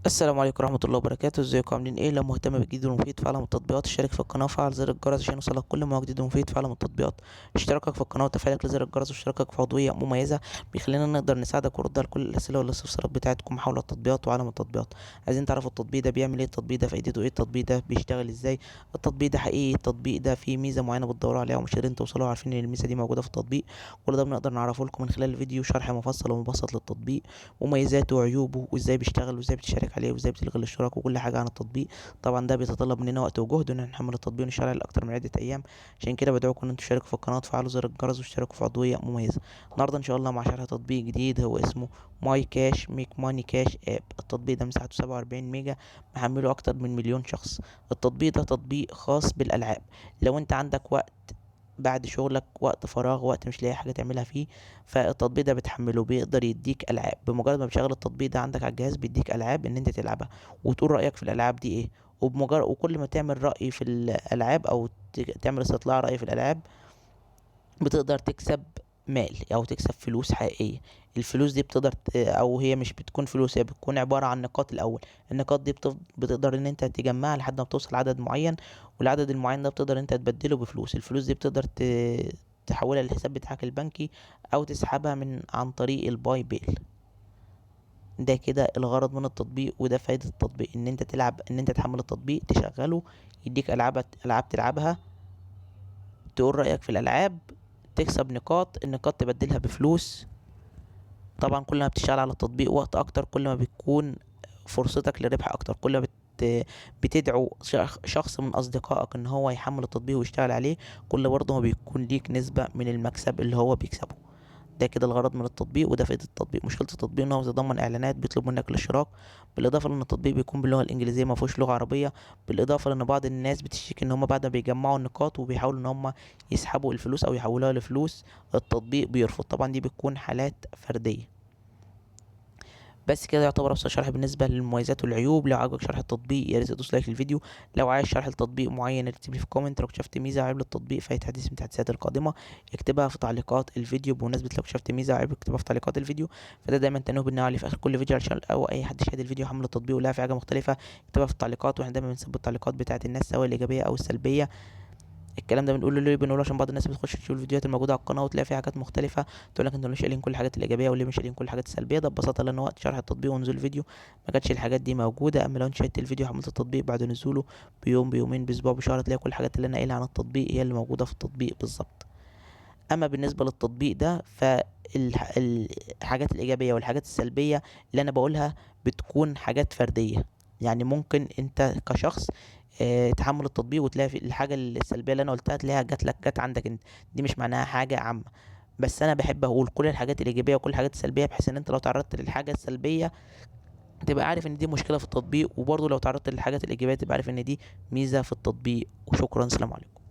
السلام عليكم ورحمة الله وبركاته. ازيكم عاملين ايه؟ لو مهتم بالجديد والمفيد في عالم التطبيقات اشترك في القناة وفعل زر الجرس عشان يوصلك كل ما هو جديد ومفيد في عالم التطبيقات. اشتراكك في القناة وتفعيلك لزر الجرس واشتراكك في عضوية مميزة بيخلينا نقدر نساعدك ونرد على كل الأسئلة والاستفسارات بتاعتكم حول التطبيقات وعالم التطبيقات. عايزين تعرفوا التطبيق ده بيعمل ايه، التطبيق ده فايدته ايه، التطبيق ده بيشتغل ازاي، التطبيق ده حقيقي، التطبيق ده فيه ميزة معينة بتدوروا عليها ومش قادرين توصلوا عارفين ان الميزة دي موجودة في التطبيق. كل ده بنقدر نعرفه لكم من خلال الفيديو شرح مفصل ومبسط للتطبيق ومميزاته وعيوبه وازاي بيشتغل وازاي بتشارك عليه وازاي بتلغي الاشتراك وكل حاجه عن التطبيق. طبعا ده بيتطلب مننا وقت وجهد ان احنا نحمل التطبيق ونشتغل عليه اكتر من عده ايام. عشان كده بدعوكم ان انتم تشتركوا في القناه وتفعلوا زر الجرس واشتركوا في عضويه مميزه. النهارده ان شاء الله مع شرح تطبيق جديد هو اسمه ماي كاش ميك ماني كاش اب. التطبيق ده مساحته 47 ميجا، محمله اكتر من مليون شخص. التطبيق ده تطبيق خاص بالالعاب. لو انت عندك وقت بعد شغلك، وقت فراغ، وقت مش لاقي حاجه تعملها فيه، فالتطبيق ده بتحمله بيقدر يديك العاب. بمجرد ما بتشغل التطبيق ده عندك على الجهاز بيديك العاب ان انت تلعبها وتقول رايك في الالعاب دي ايه. وكل ما تعمل راي في الالعاب او تعمل استطلاع راي في الالعاب بتقدر تكسب مال او تكسب فلوس حقيقيه. الفلوس دي او هي مش بتكون فلوس، هي بتكون عباره عن نقاط الاول. النقاط دي بتقدر ان انت تجمعها لحد ما توصل لعدد معين، والعدد المعين ده بتقدر انت تبدله بفلوس. الفلوس دي بتقدر تحولها للحساب بتاعك البنكي او تسحبها عن طريق الباي بيل. ده كده الغرض من التطبيق وده فايدة التطبيق، ان انت تلعب، ان انت تحمل التطبيق تشغله يديك العاب تلعبها، تقول رأيك في الالعاب، تكسب نقاط، النقاط تبدلها بفلوس. طبعا كل ما بتشتغل على التطبيق وقت اكتر كل ما بتكون فرصتك للربح اكتر. كل ما بتدعو شخص من اصدقائك ان هو يحمل التطبيق ويشتغل عليه، كل برضه ما بيكون ليك نسبة من المكسب اللي هو بيكسبه. ده كده الغرض من التطبيق وده فائدة التطبيق. مشكلة التطبيق ان هو بيتضمن اعلانات بيطلب منك الاشتراك، بالاضافة لان التطبيق بيكون باللغة الانجليزية ما فيهوش لغة عربية، بالاضافة لان بعض الناس بتشتكي ان هم بعد ما بيجمعوا النقاط وبيحاولوا ان هم يسحبوا الفلوس او يحولوها لفلوس التطبيق بيرفض. طبعا دي بتكون حالات فردية. بس كده يعتبر ابسط شرح بالنسبه للمميزات والعيوب. لو عجبك شرح التطبيق يا ريت تدوس لايك للفيديو. لو عايز شرح لتطبيق معين اكتب لي في كومنت. لو اكتشفت ميزه عيب للتطبيق في اي تحديث من التحديثات القادمه اكتبها في تعليقات الفيديو. بمناسبه لو اكتشفت ميزه عيب اكتبها في تعليقات الفيديو، فده دايما تنوه بالنوع عليه في اخر كل فيديو علشان او اي حد شاهد الفيديو حمل التطبيق ولا في حاجه مختلفه يكتبها في التعليقات. واحنا دايما بنسيب التعليقات بتاعت الناس سواء الايجابيه او السلبيه. الكلام ده بنقوله ليه؟ بنقوله عشان بعض الناس بتخش تشوف الفيديوهات الموجوده على القناه وتلاقي فيها حاجات مختلفه، تقول لك انتوا مش قايلين كل الحاجات الايجابيه وليه مش قايلين كل الحاجات السلبيه. ده ببساطه لان وقت شرح التطبيق ونزول الفيديو ما كانتش الحاجات دي موجوده. اما لو انت شاهدت الفيديو حملت التطبيق بعد نزوله بيوم، بيومين، باسبوع، بشهر، تلاقي كل الحاجات اللي انا قايلها عن التطبيق هي اللي موجوده في التطبيق بالظبط. اما بالنسبه للتطبيق ده فالحاجات الايجابيه والحاجات السلبيه اللي انا بقولها بتكون حاجات فرديه. يعني ممكن انت كشخص تحمل التطبيق وتلاقي في الحاجه السلبيه اللي انا قلتها تلاقيها جت عندك انت. دي مش معناها حاجه عامه، بس انا بحب اقول كل الحاجات الايجابيه وكل الحاجات السلبيه بحيث ان انت لو تعرضت للحاجه السلبيه تبقى عارف ان دي مشكله في التطبيق، وبرضه لو تعرضت للحاجات الايجابيه تبقى عارف ان دي ميزه في التطبيق. وشكرا، سلام عليكم.